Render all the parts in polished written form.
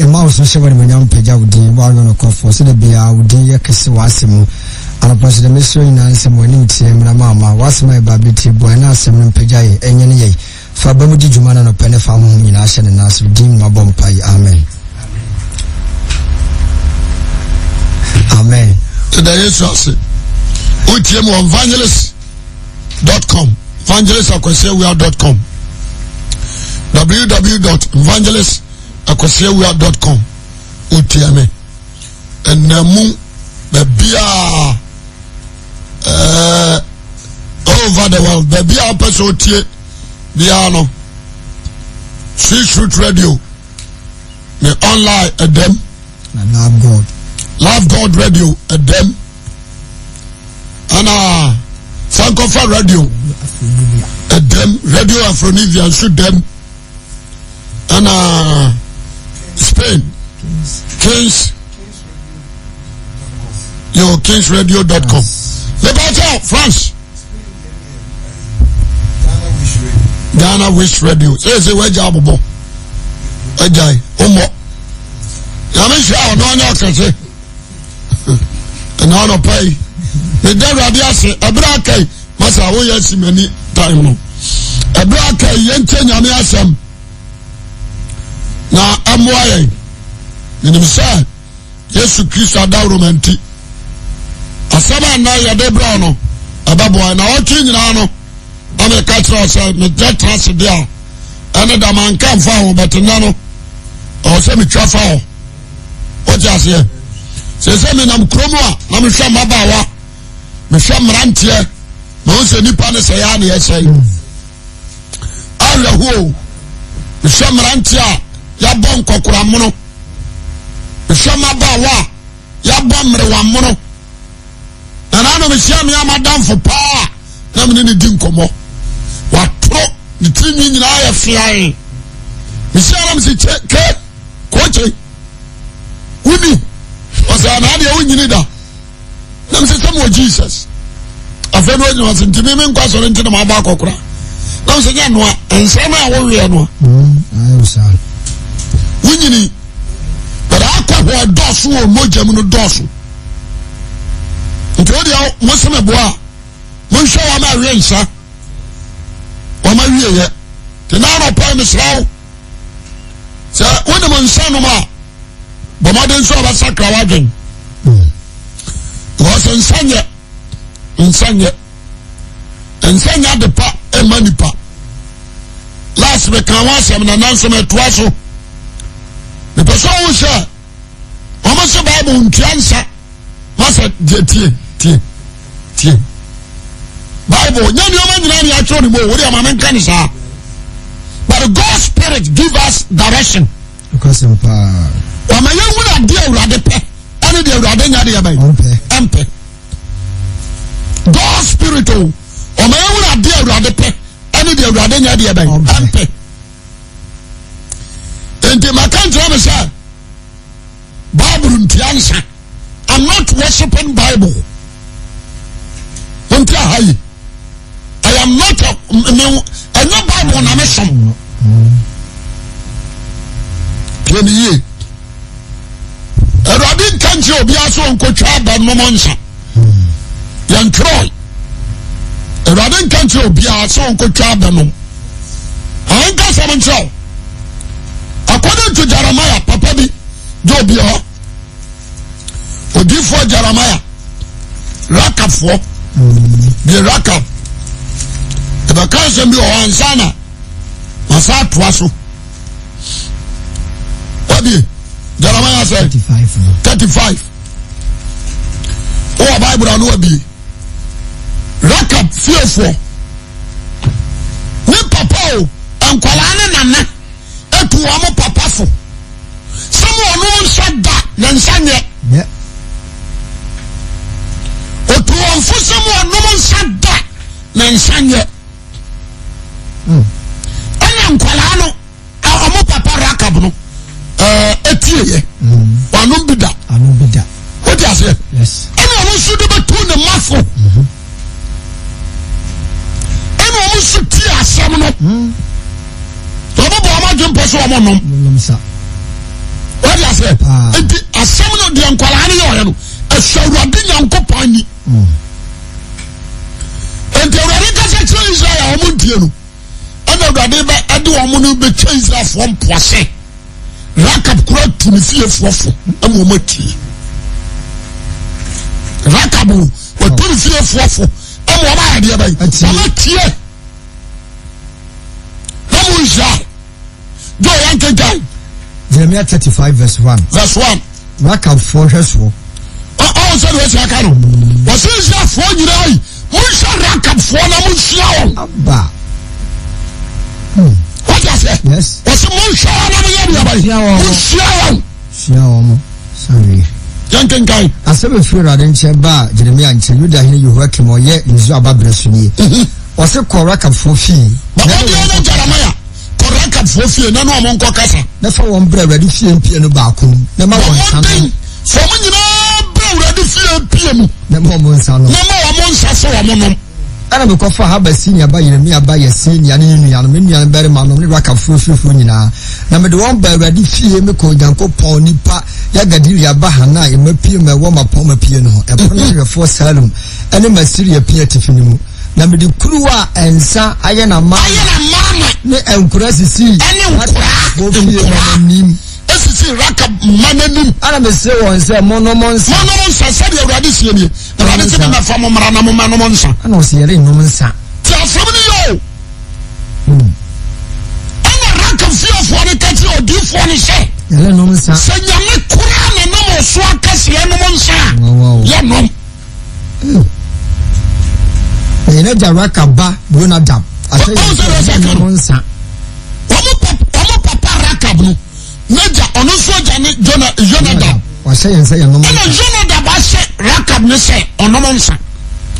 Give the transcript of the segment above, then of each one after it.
a mouse was showing when young Pega would do one on a cough, so the beer would do a kiss was him. And upon the mystery in answer when you see him, Mamma was my baby tea, Buena, Simon Pega, and any. For Bamuji Juman and a penny farm in Ashen and us redeem my bomb pie. Amen. Amen. Today is us. UTM evangelist.com. Evangelist.com. www.evangelist.com. UTM. And Namu, the beer over the world. The beer episode. Diano, Sweet Shoot Radio, the online at them, and Love God Radio at them, and Sankofa Radio at them, Radio Afronivia shoot them, and Spain, Kings, Kingsradio.com. The battle, France. Ghana Wish Radio. Say where job bo. Ajay, omo. Ya me sha ono anya kase. Na no pay. Me dey radio ase, ebra kai, masa wo yesi mani time no. Ebra kai yente nyame asem. Na amwaye. Ni say Yesu Kristo adawro manti. Asaba na ya de bra no. Ababo na o twi nyina no. I'm a catcher, me jet trans there. And the man can't follow, but none or semi traffic. What you say? Say, me, I'm Chroma, I'm sure my bawa, me sham rantier, Monse Nipane Sayani, I say. Allah who, me sham rantia, ya bon kokuramono, me sham my bawa, ya bombre one mono. And I know me sham ya madam for power, I'm in the dinkomo. What pro the thing in I flying. Mister Ramsey check coach. Uni was an idea when you need that. Let me say some more Jesus. A friend was in Timmy Quas or into the Mabakokra. Now say no, and some I will read no. I am sorry. Winnie, but I call her dosu or Mojamuno dosu. Into the Muslim bois. Monsieur, I'm a rain, sir. Wama wiye ye te na no pa misrawo se woni mo nsa no ma bomaden so ba sakra wadwen wo so nsanye de pa e manipa last week kan wa sem na nanso me toa so me person wo sha o mo so bible ntiansa masa tie Bible, but God's Spirit give us direction. Because God's Spirit, I'm not worshiping Bible. I am not a Bible on a mission. A Rabin country will be also on Cochaba Momonsa. Young Troy. A Rabin country will be also on Cochaba. I ain't got some show. According to Jeremiah, Papa B. Jobio. Or before Jeremiah. Raka for the Raka. If I can't send you on Sana, Masa Twasso. What do you? Jeremiah said 35. Oh, Bible, I know be. Raka fearful. We papa, and Kolana Nana, and to Amo Papa for. Someone who said that, then Sanya. Yeah. For someone no one said that Nansanya and Kwalano Amo Papa Rakabno Etie Wanumbida. What you say? Yes. And I want you to be to the muffle. And I want you to tear some. What aseɛ enti asɛm no deɛ nkwalaa no yɛ ɔyɛ no ɛsɛ awurade nyankopɔn ni enti awurade kasa kyerɛ Israel a ɔmo ntie no ɛna awurade ɛde ɔmo no bɛkyɛ Israelfoɔ mpoase Rakab kura tu ne fiefoɔ fo ɛma ɔmo atie Rakab wɔtu ne fiefoɔ fo ɛma ɔmo ayɛ deɛ bɛyi ɔmo atie ɛmo Israel do yɛn kenkan Jeremiah 35 verse 1. verse 1 Rakab for hwɛ soɔ ɔwɔ sɛ de wɔsi aka no wɔsi Israelfoɔ nyinaa yi monhyɛ Rakabfoɔ na monhyia wɔn aba wɔde asɛ yes wɔsi monhyia wɔn na moyɛ deɛ bɛyi monhyia wɔn hyia wɔn sorry yɛn kenkan asɛm efiri Awurade nkyɛn ba Jeremia nkyɛn Yuda hene Yehoiakim ɔyɛ Israel babere so nie ɔse kɔ Rakabfoɔ fie baba deɛ ne Jeremia kɔ Rakabfoɔ fie na no ɔmo nkɔ kasa na fa wɔn brɛ Awurade fie mpie no baako mu na ma wɔn nsa no fɔm nyinaa brɛ Awurade fie mpie mu na ma wɔn nsa no na ma wɔn nsa so wɔn nom ɛna mekɔfa Habasinia ba Yeremia ba Yesinia ne nuanom ne nuanom barima nom ne Rakabfoɔ fiefoɔ nyinaa na mede wɔn ba Awurade fie mekɔ Onyankopɔn nipa Yagadilia ba Hana emapie ma ɛwɔ mapɔn mapie no ho ɛpono hwɛfoɔ Salem ɛne Masiria pie atifi no mu na mede kuruwa ensa ayɛ na ma ne enkura sisi ɛne nkura nim esisi Rakab mananim ana me se won se monomonsa sɛ de Awurade sie nie Awurade se na fa mo mara na mo manomsa ana o se yere nom nsa ti afam ni yo ana Rakab fiefoɔ ne ka kyerɛ odiifoɔ ne sɛ yere nom nsa sɛ nyame kura na nom so akase nom nsa yɛ nom yere ja Rakab ba Jonadab asɛ yere nom nsa ɔmo papa Rakab no Neja ono soja ne Jonadab. Wase yense ya nomo. Ena Jonadab ase Rakab ne se onomo nsa.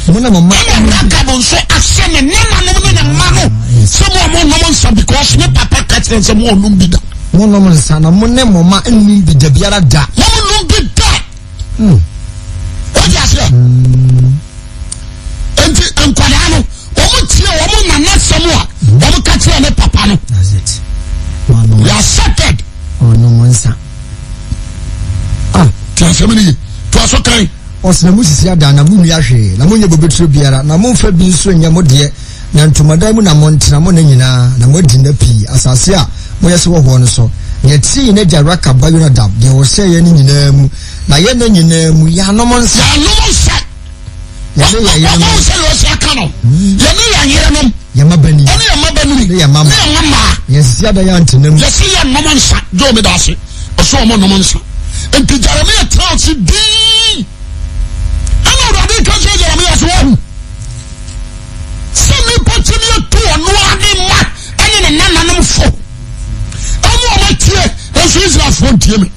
Muna mama. Ena Rakab nso ase ne nana no ne mano. Se mo onomo nsa because ne papa catch se mo onum bi da. Mo onomo nsa na mo ne mama enum bi da biara da. Mo onum bi da. What you say? Enti enkwada no, omo tie omo nana semo a, omo catch ne papa no. That's it. We are accepted. Oh no monsa. Tia semini to aso kan. Osna musisi ada na munua hwe. Na munye bobetro biara na monfa bi nso nya modie na ntomadan mu na montena mo na nyina na modi na pi asase a moyɛ se wo ho no so. Ye ti ne gya Rakab ba Jonadab de wo hye ye ne nyina mu. Na ye na nyina mu ya no monsa. Ya no monsa. Ya ne ya ye no. Mo se yo se aka no. Ya ne ya yere no. Yamabani. Ani yamabani. Ne yamama. Ne yamama. Yes ya da ya ntenam. Yes ya nomonsa. Do me dase. Oso mo nomonsa. Enti Jeremia transi di. Ana Awurade ka se Jeremia so wo. Se mi potimi to ono ade ma. Ani ne nananom fo. Amu o matie. Eso Israel fo tie me.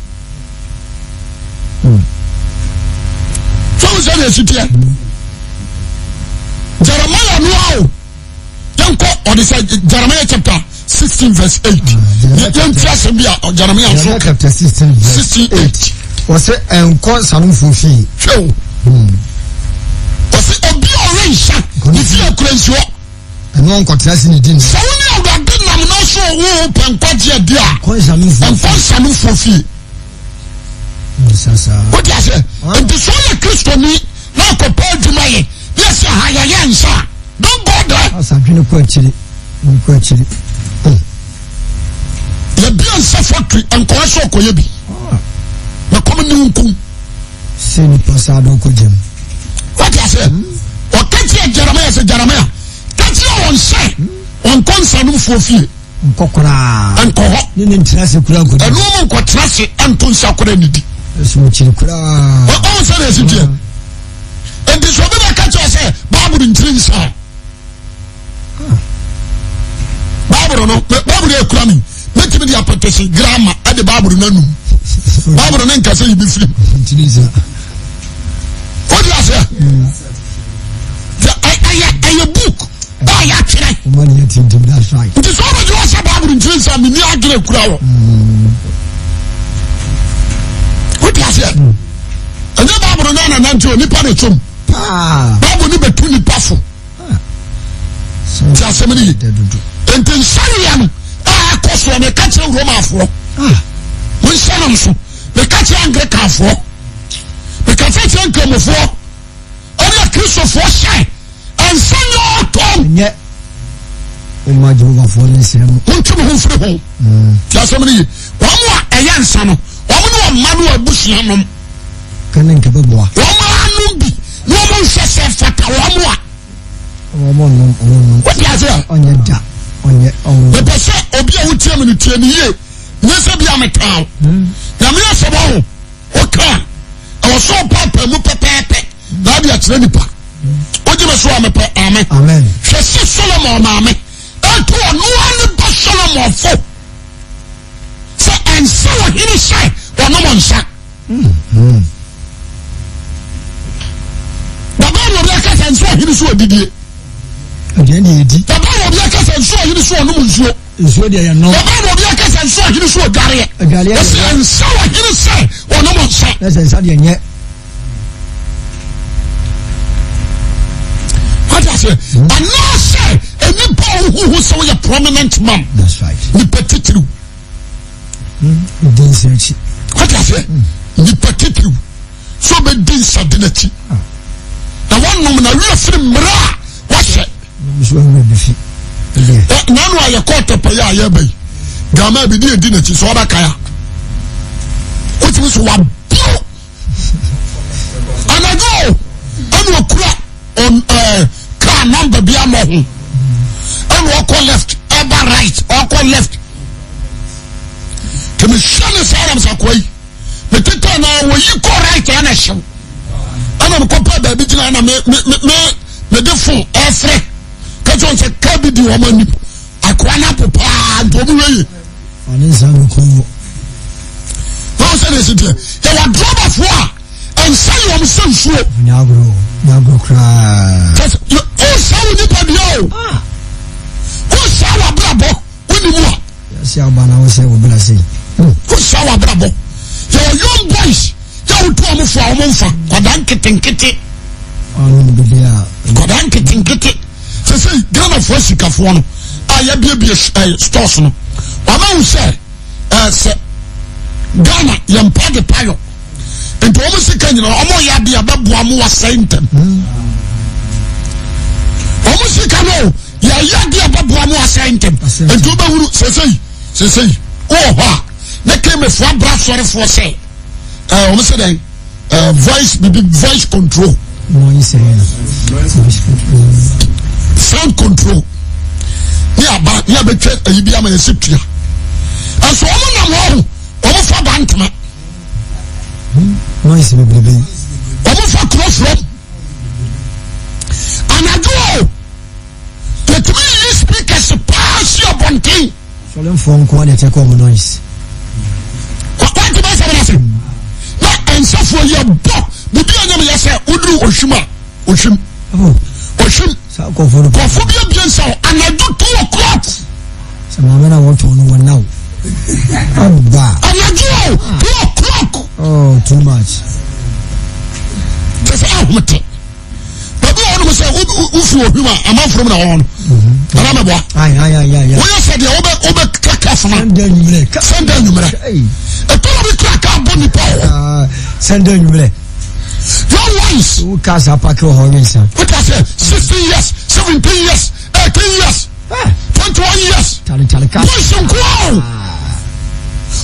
So we say the city. Jeremiah no. Or they said Jeremiah chapter 16 verse 8. Jeremiah chapter 16 verse 8. Was it enko sanum fufi? Show. Was it obi orange? If you are crazy, and one contrast in the din. So we are going to nam no so wo penkwajia dia. Kon sanum fufi. Sasa. What you say? And the soul of Christo ni na ko pa djuma ye. Yes ya ya nsa. Don't go there. Asabino ko achiri. Ko achiri. Ya bian sa factory enko so ko ye bi. Na come ni nkum. Se ni pasado ko jem. What you say? O kachi Jeremiah say Jeremiah. Kachi on say on konsanu fofie. Nkokora. Enko ho. Ni ntrase kura ko. Enu mo nko trase anton sakora nidi. Eso chiri kura. O say na sitie. And this woman kachi say Bible ntiri nsa. Bible no Bible e kura mi. Make me the application grammar at the Bible nanu. Bible no nka say you be free. Ntiriza. What do you say? I book. Oh, ya kire. Money yatim that's right. It is already was a Bible ntiri nsa mi ni agire kura wo. What do you say? And the Bible no na nanti oni pa na chom. Bible ni betu ni pafo. Ti asemini enti nsari ya no a koso me ka kire Roma afo. Mo nsanam so me catch Anglican for. Because it's income for. Only a Christopher shine. And send your tongue. Yeah. Imagine what for this. Won't you move from home? Just somebody. One more a young son. One more man who bush yam. Can I keep a boy? One more be. No one says that one more. What do you say? On your job. On your own. The person Obia would tell me to 10 years. Yes, I'll be on a town. Yamia Sabon. Okay. I was so papa, Mupepe. Now be a trenipa. What do you say? Amen. Amen. She says Solomon, Mammy. And to a one but Solomon for. So, and so he is shy. Or no one shot. The man of the cat and so he is what did he? Again, he did. The man of the cat and so he is what no one saw. Is what they are not. The man of the cat and so he is what Gary. Yes, and so he is say, or no one shot. that's a sad yet. What I say? And now say, any boy who saw a prominent man. That's right. The petit. Didn't search it. What I say? The petit. So be din sadinati. Now one woman a real film mra. What's it? This one will be fit. Nanu a ye court up ya ye be. Gama be di dinati so oda kaya. What was one? And I go. And we on car number be amo ho. And we go left, ever right, or go left. To me shine say am sakoi. Me tita na we you go right and a show. And I'm compare baby jina na me de phone every. Cause on say kabi di woman akwana papa ntobu we. Ani san ko. How say this here? They were drop off war and say you am so sure. Nyagro cry. Cause you say we need to know. Who say wa brabo? We ni mo. Yes, ya bana we say we bla say. Who say wa brabo? Your young boys, you to am for amfa. Kodan kitinkiti. Anu be there. Kodan kitinkiti. Say Ghana for sikafo no. Aya bia stores no. Mama who say say Ghana yampa de payo. And to almost say, you know, ya be a babu amu was saying them. Almost say, ya be a babu amu was saying them. And to be say, oh, ha, they came a flat brass sorry for say, almost say, voice control. Sound control. Yeah, but you be a man, and so I'm almost for Bantama. Noise baby. Almost for cross road. And I go. The 3 speakers pass your bunting. So them phone call they take on noise. What do I say? Not answer for your book. The being of say Udru Oshima. Oshim. Oshim. So go for the phobia Bianso. And I do 2 o'clock. Some men I want to know one now. Oh, bah. And I do 2 o'clock. Oh, too much. Just out with it. But we want to say, if you are I'm out from now on. And I'm a boy. Aye. When you said the over cracker, Send down you send down you. A total cracker, bunny power. Send down you. Your wives. Who cast a pack of horns? What I say, 16 years, 17 years, 18 years, 21 years. Tally, Boys and grow.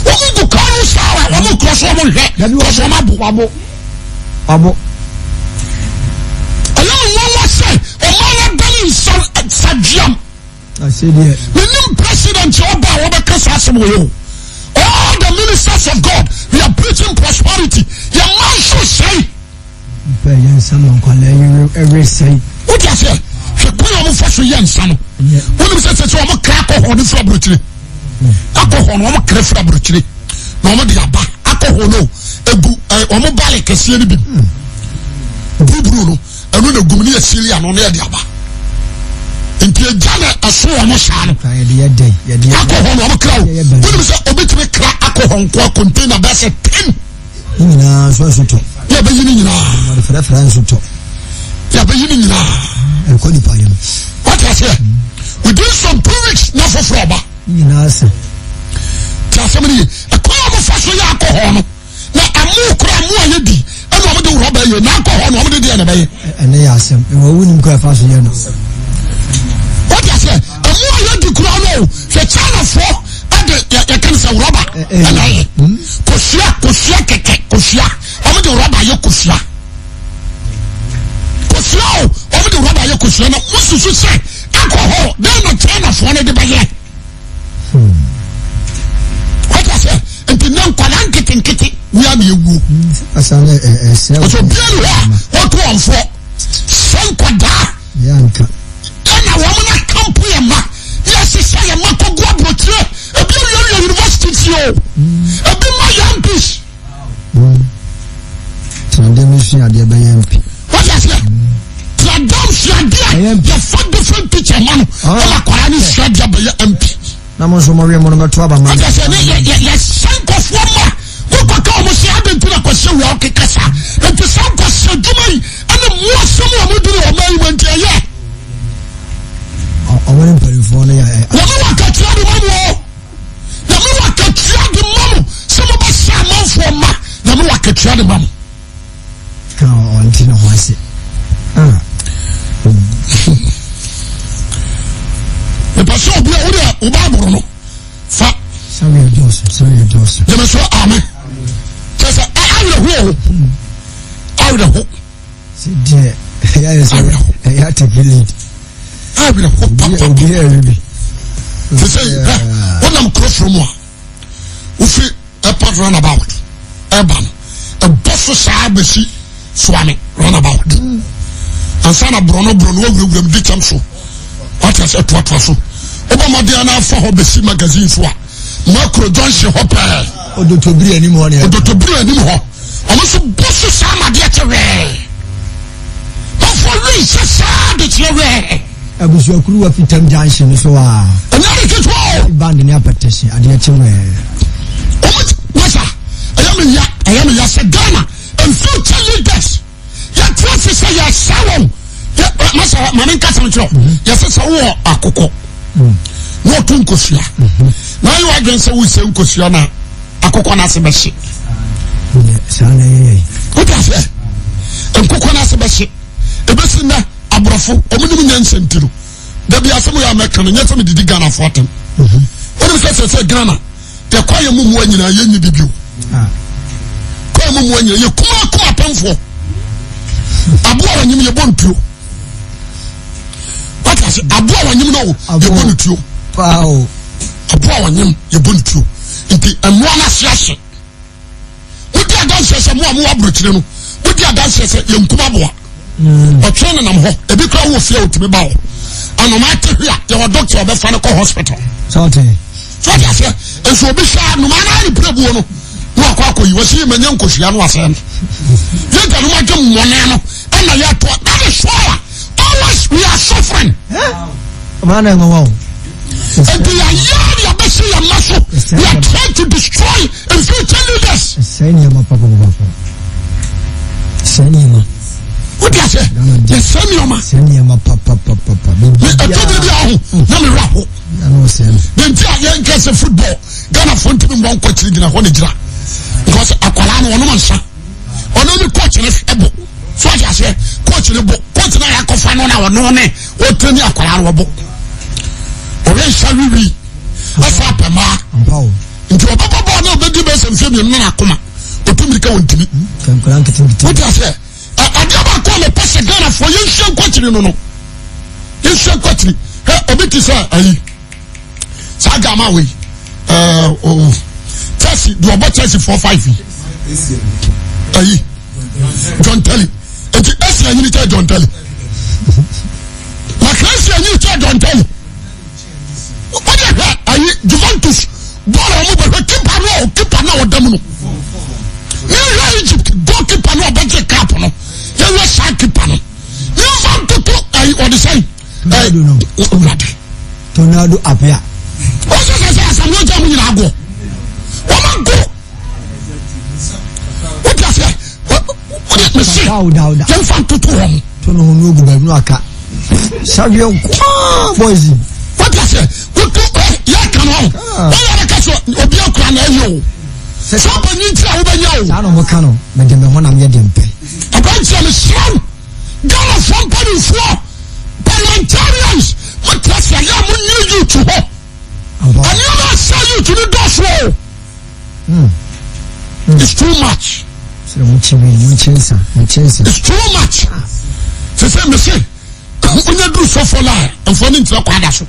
What will you call us out? What will cross over here? Cross over my Abo. I don't know what say. A man belly Sajam. I said, yeah. The new president, Oba, all the ministers of God, we are preaching prosperity. Your man should say. Someone call every say. What you say? She put on for young son. When you say, I'm a crack on the fabric. Alcohol, I'm a crack fabric. No, I'm a alcohol, no. I'm a balik, a silly bit. Bruno, and when a gummy Syrian on the other. Into a jana, a so almost alcohol, I'm a crowd. When you say, obey crack alcohol, contain a basket 10. Yeah, but you need for friends who talk. Yeah, but you need what I say? Within some 2 weeks, not for Frobber. You know, sir. Tell somebody, a crowd of fashion alcohol. Now, ye na ko ho no mo de dia na ba ye ene ya asem e wo wuni ko afa so ye no what you say amu ayo di kura no se China fo ade ya kan se roba ana ye kosia keke kosia amu de roba ye kosia omo de roba ye kosia na mususu se akọ then no China fo ne de ba ye what you say enti nan kwala nkete ni am yegu asane so bielu what one for sen kwada yanka na wo na camp ye ma yes say ye ma ko go abrotre e bi yo university tio e bi ma young peace tande mission ade ba MP what you say tradam shadia ye for different picture man e kwara ni shadia ba ye MP na mo so mo we mo no beto aba ma what you say ye sen ko fo ma wo ko ka mo se ade ntuna ko se wo ke kasa e to san ko se djumai ana mo so mo duru o mai mo ntia ye ọmọdé mpẹ̀lẹ̀fọ́ ní yà ẹ̀. wọ́n wá kẹ̀kẹ́ di mọ́mú o yàmú wá kẹ̀kẹ́ di mọ́mú sọ ma bá ṣe àmọ́fọ́ ma yàmú wá kẹ̀kẹ́ di mọ́mú. ká ọ̀ ntí na wọ́n ṣe. ìpàṣẹ òbí ẹ̀ wọ́n dẹ̀ ọba àbúrò no fa. sáré ẹjọ́ sùn. jẹ́mi sọ àmì kẹsẹ̀ ayọ̀dẹ̀ hó. ṣe díẹ̀ ẹ̀yà yẹ sọ ẹ̀yà tẹ̀kí lead. ayọ̀dẹ̀ hó pàpà. òbí ẹ̀ rí bi. sẹ wọ́n nam kúrò fún mu a wofi airport runabout ẹ̀bà no ẹ̀bọ́ so sáà bẹ̀ sí suwami runabout ansa na burọno wọ́n wúlò mu di kyẹn so wọ́n ti sẹ́ tuatua so wọ́n bá mọ̀dé ẹ̀ná afọ họ bẹ̀ sí magazine so a makro junction họ pẹ́ẹ́. odotobiri ẹni mu họ ni ẹ. odotobiri ẹni mu họ ọmọ so bọ́ so sáà nàdíẹ̀ ti rẹ̀ wọ́n fọ lóyún sẹ́ sáà de tiẹ̀ rẹ̀. abusuakuru wa fitam junction so wa. ẹ̀yà rẹ̀ kí tó. band ní apẹtẹsẹ adìyẹ ti rẹ̀. ọmọ tí wọ́n sà ẹ̀yà mi yà sẹ́ Ghana and future leaders yà tí wọ́n fi sẹ́ yà sáwọn masa maame nkasa nkyerɛ yɛ sɛ sɛ wowɔ akokɔ na ɔto nkosua na ayɛ wadwen sɛ wosɛ nkosua na akokɔ no ase bɛhye wode asɛ nkokɔ no ase bɛhye ɛbɛsi nnɛ aborɔfo ɔmonom nya nsɛnti no da bi asɛm yɛ amɛka no nyɛ sɛ medidi Ghanafoɔ atem wonem sɛ sɛ Ghana yɛkɔ yɛ mumua nyinaa yɛnyi bibio kɔ yɛ mumua nyinaa yɛkuma apɛmfoɔ aboa wanyim yɛbɔ ntuo wati aboa wanyim no yɛbɔ ne tuo aboa wanyim yɛbɔ ne tuo nti ɛmoa no ase ahye wodi adanseɛ sɛ moa mowa aborɔkyire no wodi adanseɛ sɛ yɛnkum aboa ɔtwerɛ no nam hɔ ebi kora wɔ fie a wotumi ba hɔ anoma ate hwe a yɛwɔ doctor ɔbɛfa no kɔ hospital so wati aseɛ nso obi hwɛ a noma no ane prɛbuo no na wakɔ akɔyi wɔsi manya nkosua no asɛe no yɛnka no magye mmɔne no ɛna yɛatoa that is why always we are suffering. Mana yang ngomong. And we are young, you are saying your muscle. We are trying to destroy and future leaders. Saya ni apa papa. Saya ni apa? What do you say? Yes, saya ni apa? Saya ni apa papa. Ɛtɔ bi aho na mi ra ho. Den ti a yɛn kɛse football Ghana fo ntumi mbɔ nkɔkyiri gyina hɔ ne gyina because akwalaa no ɔnom nsa ɔno ne coach ne ɛbɔ so ati aseɛ coach ne bɔ coach na yɛ akɔfa no na ɔno ne ɔtɛ ne akwalaa no ɔbɔ ɔbɛ nsa wiwi ɔfa apɛ maa nti ɔbɛbɔ bɔɔl na ɔbɛdi bɛ sɛ nfɛn mienu na akoma ɔtumi ka wɔn ntumi wote aseɛ adeɛ baako a mepɛ sɛ Ghana fo yɛn hyɛ nkɔkyiri no yɛn hyɛ nkɔkyiri obi ti sɛ ayi saa gama wei Chelsea do ɔbɔ Chelsea 4-5 ayi John Terry eti esi anyini kyɛ John Terry na Chelsea anyini kyɛ John Terry ɔdi ɛhwɛ ayi Juventus bɔɔl a wɔn bɛhwɛ kipa no a ɔda mu no yɛhwɛ Egypt goalkeeper no a ɔbɛgye cap no yɛhwɛ saa kipa no yɛmfa ntoto ayi ɔde sɛn ɛyi Tornado apia. Wọ́n sọ àsàmúlò jẹ́ àmúyìn àgọ́. Wọ́n máa gò. Wọ́n ti àṣẹ. Wọ́n yẹ mẹsì. Yẹn fa tutu wọn. Tọ́nà òun ní ogun bẹ̀rẹ̀ ní àká. Sábẹ́ nkọ́ bọ́ìsì. Wọ́n ti àṣẹ. Wọ́n tó yẹ kàn án. Wọ́n yàrá kẹsàn òbí ọkùnrin náà yẹ o. Sọ́ọ̀bù ní ti àwọn bẹ́ẹ̀ yẹ o. Sáà nà ọmọ kan nọ, mẹ̀dẹ̀mẹ̀ hàn náà yẹ dẹ̀ mpẹ́. bunch of Islam, Ghana from Panifour, parliamentarians, what class I am when you to her. And you not sell you to the gospel. It's too much. It's too much. Se say, when you do so for lie, and for into a quadasso.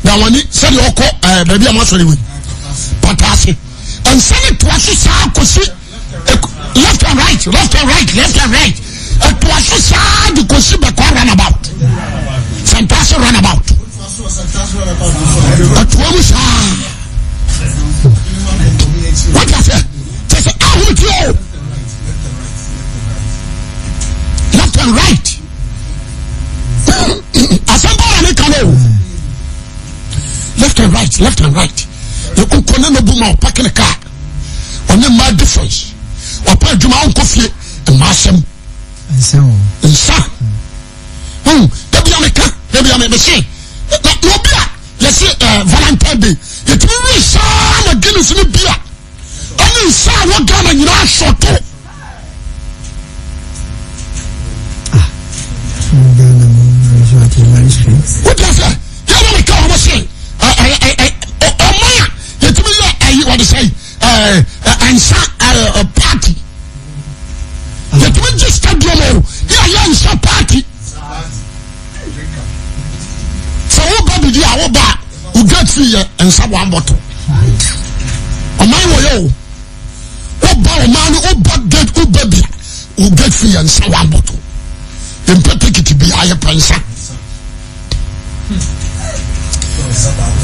Now, when you said you call, baby, I'm actually with Patasi, and send it to us, left and right, left and right, left and right. And to us, you could see the car run about. Santasa run about. What I say? They say, I will you. Left and right. Left and right, left and right. You can call no boom or parking a car. On the my difference. Or pay Juma on coffee and Marsam. And so, maybe I'm a machine. No beer. Let's say Valentine Day. It will be some against the beer. Only some what gun and you are short. What does that? You know what I say? What to say? And a party. That we just start doing. Yeah, party. So what did you have about? You get free and someone bottle. A man will you. Oh, man, oh, dead, oh, baby. You get free and someone bottle. Then take it to be higher pension.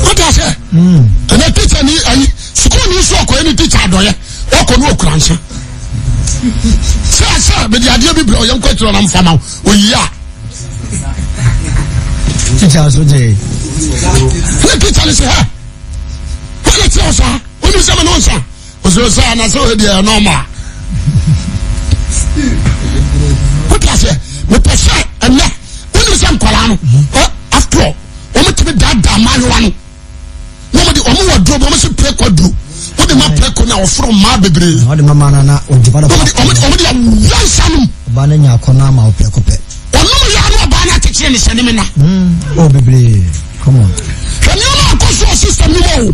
What I say? And I teach any school news or any teacher do ya. Walk on walk answer. Sir, but the idea be blow young question on for now. Oh yeah. Teacher so dey. The teacher say, "Ha. What is your sir? What is your name, sir?" Was your sir na so dey normal. What I say? Me pese and na. When you say kwala no. After all, omo timi dada manuano. Nobody omo wardrobe omo se play quadru. What the man play na ofro ma bebre. What the mama na o divide. Omo dia yansanum. Ba na nya akona ma o play kope. Ono ya no ba na teche ni sanime na. Oh bebre. Come on. Can you know control system ni mo?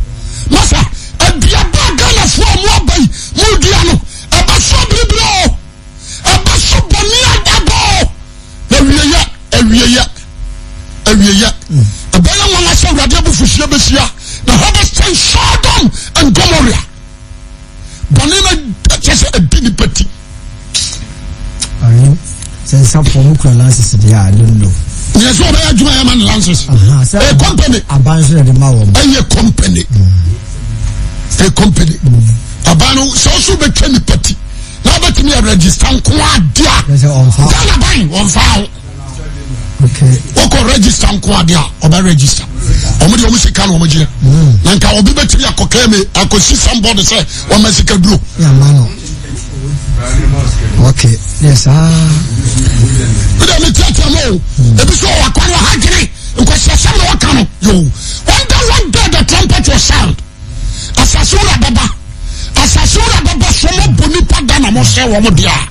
Masa, e bia ba Ghana fo mo abai, mo dia no. E ba so bebre. E ba so boni adabo. Ewiya. Abaya wala so radio bu fushia besia. The harvest in Sodom and Gomorrah. Bonina just a big petty. Since some form of lances, I don't know. Yes, what I do, I am lances. A company. Abandon the Mao. A company. Abano so be kenny petty. Now let me register on file. Okay. Oko register nkwadia oba register. Omo de omo sika no omo je. Na nka obi betiri akokeme akosi somebody say o masika duro. Yeah man. Okay. Yes We dey meet am o. E bi so wa kwano hagere. Nko sesa no waka no. Yo. One day the trumpet will sound. Asasura baba so mo boni pada na mo se wo mo dia.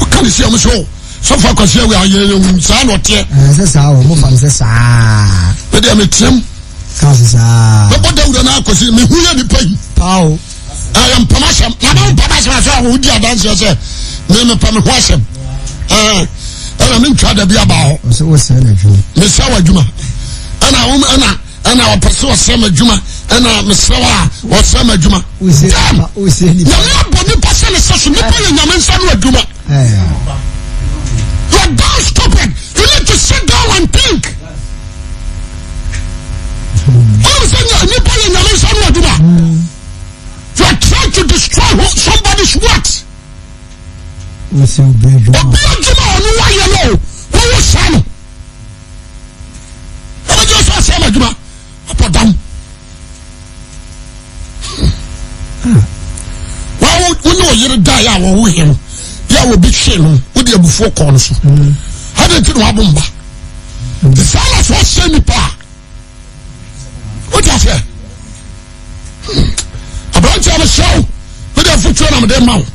Can see I'm sure. So far, because here we are, you say not yet. That's how we move on. That's but they are Tim. But what they now because me who are the pain? Pow. I am Pamasam. I don't Pamasam. Who did dance? I say, name of Pamasam. I'm in charge of the about. So what's the name? Miss Sawa Juma. And our person was Sama Juma. And Miss Sawa was Sama Juma. We say, you're not Bonnie Passan, so you pay your man Sama Juma. You are down stupid. You need to sit down and think. All of a sudden, you are trying to destroy somebody's works. We say, will be shame with the before corners. How did you know Abumba? The fellas was semi pa. What I say? A branch of a show. But the future of the mouth.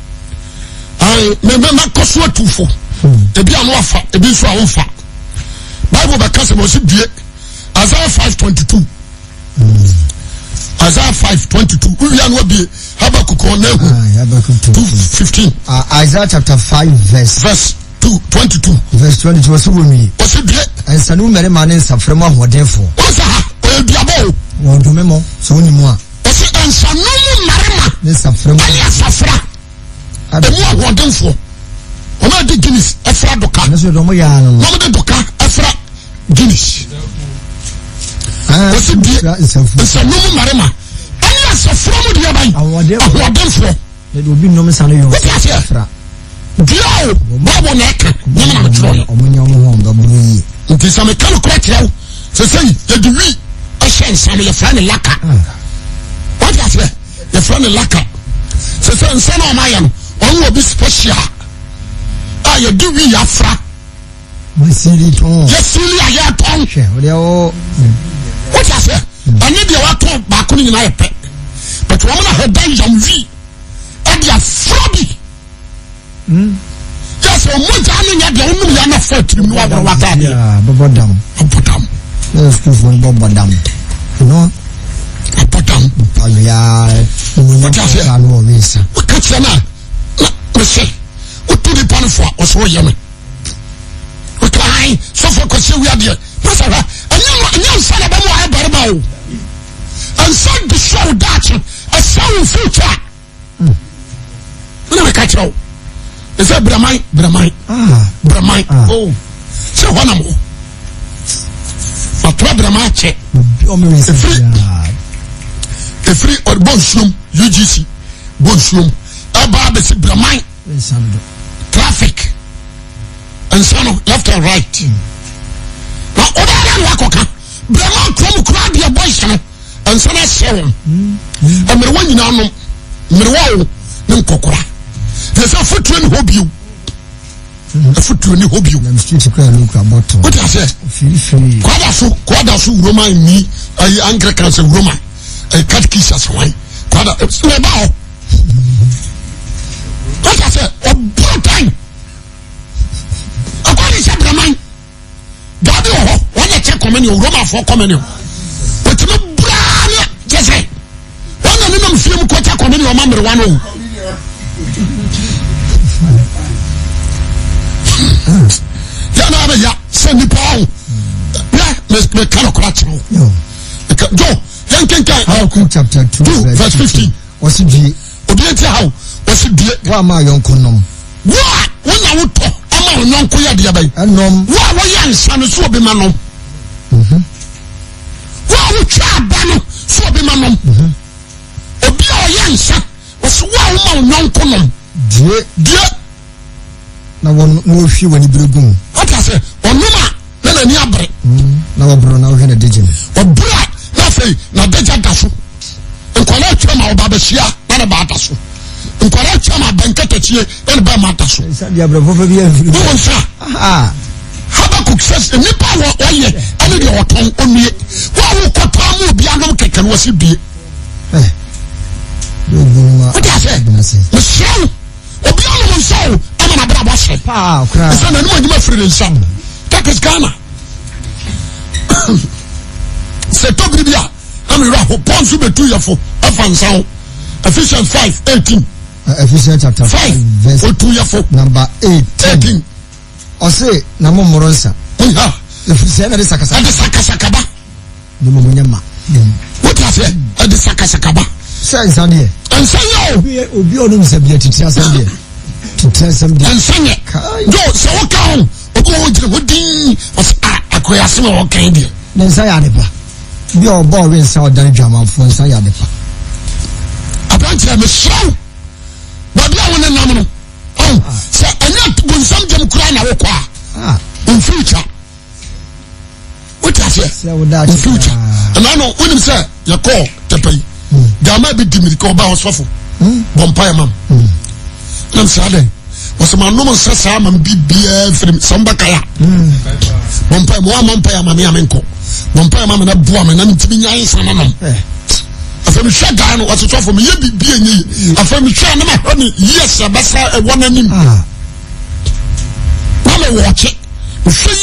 I remember Coswa Tufo. The Bianofa, the Biswa Ofa. Bible by Castle was Isaiah 5:22. Isaiah 5:22. We are not be Habakkuk 2:15. Isaiah chapter 5 verse 22. Verse 22 was me. Was it great? And Sanu Merriman and Safrema were therefore. What's that? Diabo. Or do memo, so any more. Was it and Sanu Marima? This Safrema. Safra. The more one done for. Oma di Guinness, Efra Doka. That's what Omoyano. Mama Doka, Efra Guinness. Was it great? It's a Sanu Marima. And yes, a from the Yabai. I want them for. It will be no Missano. What is it? Dio, Bobo Neck, Yama Troy. It is a mechanical crack. So say, you we a chance of your friend Laka. What is it? Your friend Laka. So say, son of Mayan, one will be special. Ah, you do we afra. We see it all. Yes, silly, I have tongue. What is it? I need your water back on my pet. But woman had done young V. And your frobby. Yes, or more time at the only one of 40 what I Bobo Dam. Let's go for Bobo Dam. You know, I put down. What catch you now? Let's say, what to the pan for or so young? We cry, so for because we are there. Pastor, and you son of a boy, and son to show that a sound future. Let me catch you. Is that Bramai? Bramai. Oh, so one more. But Bramai check. A free or Bonshum, UGC, Bonshum, Ababes Bramai, traffic, and son of left and right. Now, Oda Wakoka, Bramai from Crabia Boyson, and son of Serum, and the one you know, Mirwao, Nkokora. There's a foot to hope you. A foot to hope you. I'm still to cry look about what I said. Quadasu, Roma, me, I Anglican Roma, a catechist one. Quada, it's no about. What I said, a broad time. A body said, Raman. Gabio, one a check communion, Roma for communion. But no brand, just say. One of them film quota communion, number 1. Ya send the pound. Me kind of crack you. Joe, young chapter 2 verse 15. What's it? Obedient how? What's it? Why am I young conum? What? When I would talk, I'm a young queer dear bay. And why were young son of Swoby Manon? Why would try Bannon, Swoby Manon? Obey young son was one young conum. Dear. Now one more few when you bring. What I say? One woman, then a near break. Now a bro now in a digit. Or black, nothing, now deja dasu. And collect Chama or Babasia, not about us. And collect Chama Bankatachi and Bamatasu. No, sir. Habakkuk says, the Nipa or ye, and your tongue on me. Why will Kotamu be a no cake and was it be? What I say? The show. Obiano so I'm an ababase. Ah, cry. So no one my friend son. That is Ghana. C'est tout bien. I'm a ponzu be 2 years for Afansan. Ephesians 5:18. Ephesians chapter 5 verse 2 years for number 18. O say na mo moronsa. Yeah. Ephesians na sakasa. Ade sakasakaba. Ni mo nyama. What I say? Ade sakasakaba. Say Sunday. And say yo. Obi onu se bia titira Sunday. Titira Sunday. And say yo so okay. Ogo wodi akoya se o kan dia. Na say ya depa. Bi o bo we say o dan dwama fo say ya depa. Abranche me show. Babi a wona nam no. Oh, say anya bonsam dem kura na wo kwa. In future. What I say? In future. And I know when him say you call tepai. There might be Dimitri Koba or Sofo. Bompire mam. I'm sorry. Was my normal Sasam and BBF from Sambakaya. Bompire, one Mompire, Mammy Amenko. Bompire, Mamma, Boam, and I'm to be nice and I me share guy no was so for me be any after me share na ma honey yes abasa one anim na me watch it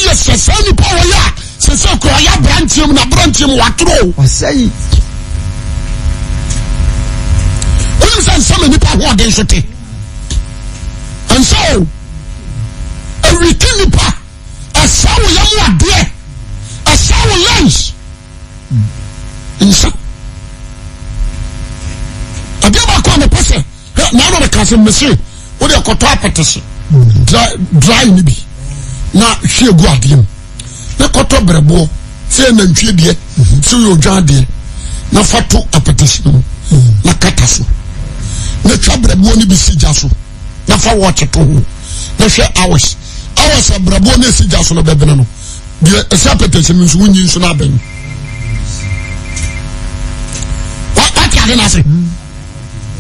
yes say ni power ya say ko ya branchim na branchim watro I say when say some ni power what dey shote and so everything ni pa asawo ya mu ade asawo lunch insa adiaba kwa me pese na no ka se mese wo de koto apetese dry ni bi na hwe gu adiem na koto brebo se na ntwe die se yo dwade na fato apetese no na kata so na twa brebo ni bi sija so na fa wo cheto ho na hwe hours brebo na sija so no bebene no de ese apetese mi so wunyi so na ben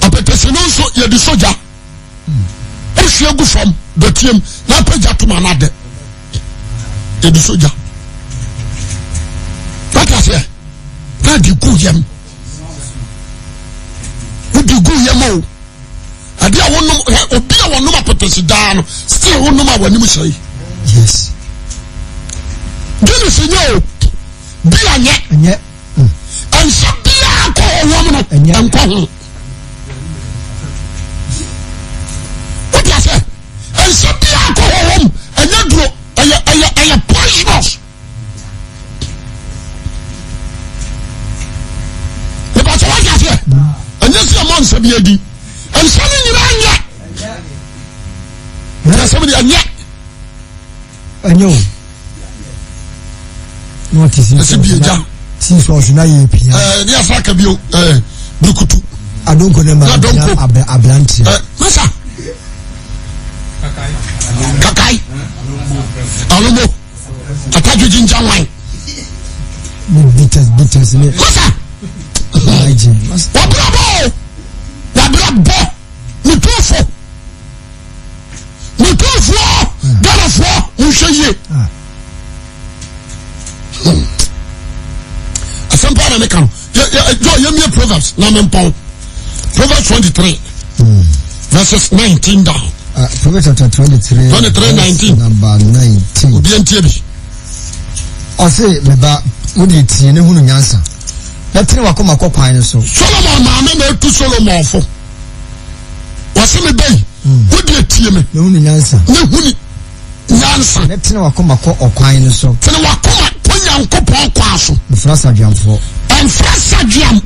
apetese no so ye di soja o hwe gu fam betiem na peja to manade ye di soja pata se na di ku yem o di gu yem o ade a wonum obi a wonum apetese da no still wonum a wanim sei yes dinu se nyo bi anye and sabia ko woman and ko what you say and sabia ko woman and you are poisonous the but what you say and you see a man sabia di and something you anya somebody anya what is it si so na ye pia ni afaka bio dukutu adonko ne ma abranti masa kakai alomo ataju jinjan wine bitters ne masa wabrabo ni tofo darafo musheye Asampara mekano. You me Proverbs na mempon. Proverbs 23 verses 19 down. Proverbs chapter 23 19 number 19. Obi ntiebi. O say meba wodi tie ne hunu nyansa. Na tene wakoma kokwan ne so. Solomon ma me na etu Solomon fo. Wase me bai. Wodi tie me. Ne hunu nyansa. Ne hunu nyansa. Na tene wakoma ko okwan ne so. Tene wakoma Yankopon kwaso frasa dwamfo en frasa dwam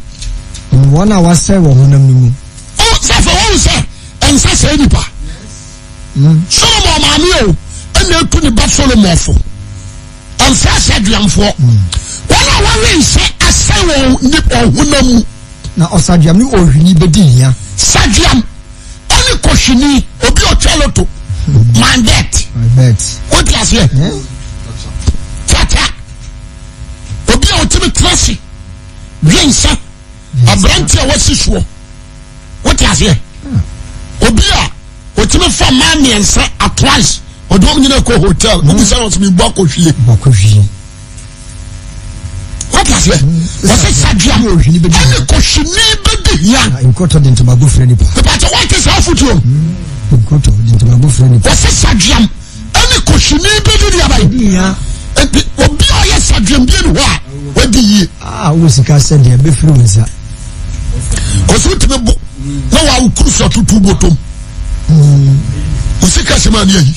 wona wase wo honam nimu o se fa won se en sa se nipa Solomon maami o en etu ni ba Solomon fo en frasa dwamfo wona wawe se ase wo nipa honam na osadwam ni ohwini bedi ya sadwam oni koshini obi o twaloto mandet o tiase obi a otime trasi dwensa abranti a wasisuo wote ase obi a otime fa mami ensa a twice odom nyina ko hotel obi say want me boko hwie wote ase wase sadua mo hwie be ani ko hwini be ya inkoto de ntomago frɛ nipa but what is how futuo inkoto de ntomago frɛ nipa wase sadua ani ko hwini be ya bai obi a yes sadua bi no ho wadi yi wo sika se de be firi wonza osu time bo na wa ukuru so tutu botom usika se ma ne yi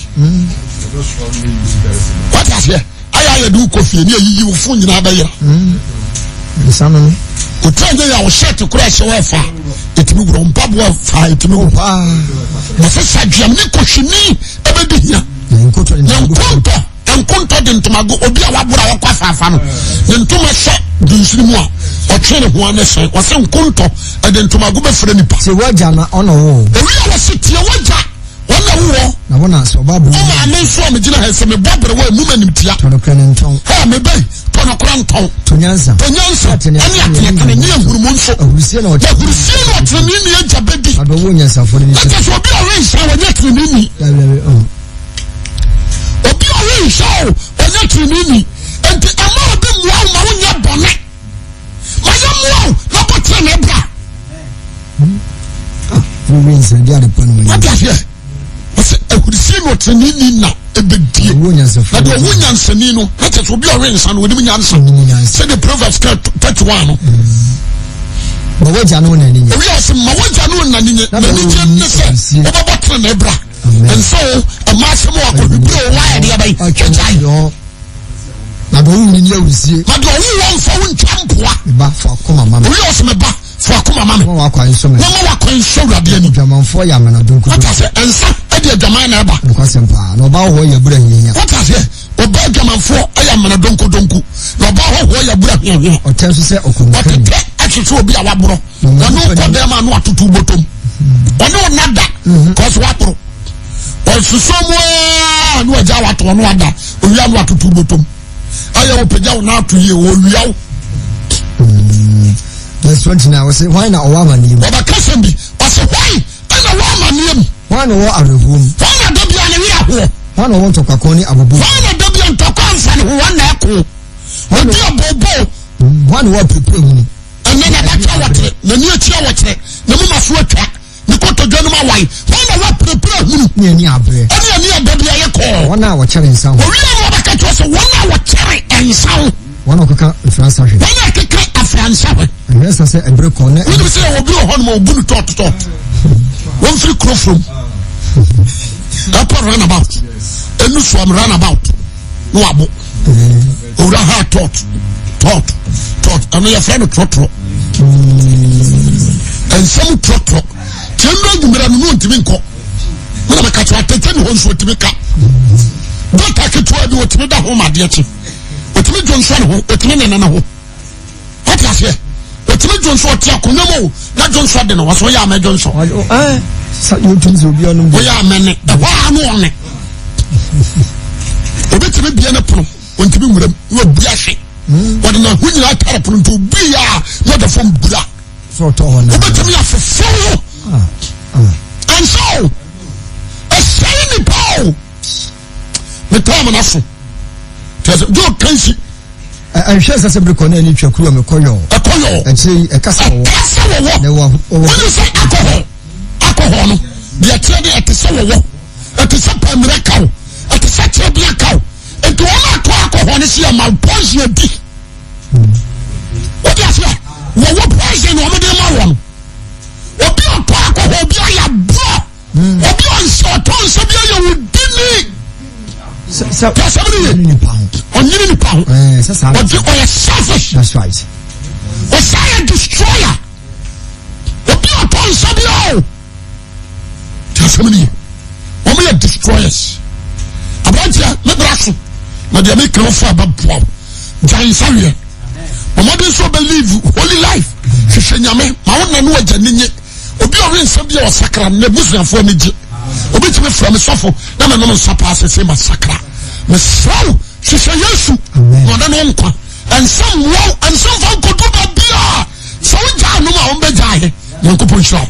what is here aya du kofi ne yi wo fu nyina ba yira bisano o tande ya wo shirt kura se wa fa etimi gro mpabo fa etimi wo pa na se sadwam ne kohwini ebedi hia inkoto nkonto de ntomago obi a wabura wakwa fafa no ne ntoma so dunsiri mu a otwe ne ho anese wase nkonto de ntomago be frɛ nipa se waja na ono wo owi a wase tie waja wona wo na wona so babu o ma me so me gina hese me bobre wa mu manim tia to no kran nton ha me bai to no kran nton to nyansa ani atene ne hurumu nso ahurusie na otene ne agya bedi ado wo nyansa fo ni ata so obi a we nsa wa nyatene ni obi a we nsa onye trinini enti ama obi muaw ma wonya bone ma ya muaw na botre na bra Wins and the other one. What is here? I could see what a nina a big deal. But the Williams and Nino, let us be a rinse and with me answer. Said the Proverbs 31. But what you know, we are some Mawajan and Nebra. And so a master could be wired. Now, the only you see, but the only one for Champua, for come on, we also may back for Kumama. No more coin, so many so Rabian German for Yaman. I don't what I say, and some idea Jamana. Because no about where you're bringing. What I say, or Belgium for I am a donko, no about where you're bringing. Or tell to say, but the actually will be our bro. No, them are not to two bottom. Or no, not that, because what? Or somewhere, no, Jawa to another, we are not to two bottom. I open down now to you, we are. That's 20 now. I say, why not a woman? But I can't be. I say, why? I'm a woman. Why no out of room? Why not be on the way? Why no want to Kakoni Abu? Why not be on Tokan and one echo? Why do you bobo? One word prepare me. And then I got water, the new chair water, the Mama Sweater, the Coto General White. Why not prepare me? Near Abre. And near W. Call. 1 hour cherry sound. We are like a 1 hour cherry and sound. One of the France. When I take a France, and yes, I say a break on it. We say, I will go home, will talk to talk. One free crow from upper runabout. And this one runabout. No, Abu. Uraha taught. And we are friend of Trotro. And some Trotro. Tendo, you may have known to me. When I catch a 10 homes with me. Don't take it to everyone to the home at the other. Me Johnson ho etime ne na ho what is here etime Johnson tia konyomo na Johnson de no was so ya me Johnson so you things will be on we ya me ne e wa no one obetime bia na pono ontime muram no bia hwe wode na hu nyina tare pono to bia no da fom bura so to ho na obetime ya fefo and so a shiny pow me tama na so do kansi I share as a brick on any check room, a coyo, and say a castle. When you say alcohol, they are trading at the summer, at the supper miracle, at the such a black cow, and to all alcohol is here, my poison. What is that? What poison over the marrow? What be a alcohol, be a bra, what be on short tones of you would be. So, on you pound. But you are selfish. That's right. A silent destroyer. The pure upon Sabio. Tell somebody. Only a destroyers. About you, Nebraska. But they make no far about poor. Giant Saria. My mother so believe holy life. She said, Yame, my own no Janini. Obi Sabio or Sacra, Nebusian for me. Obi to me from a sofa. Now no surpass the same as Sacra. Miss Slow. She said, yes, and some wow, and some folk could do that beer. So we can't know my own bed. You could push out.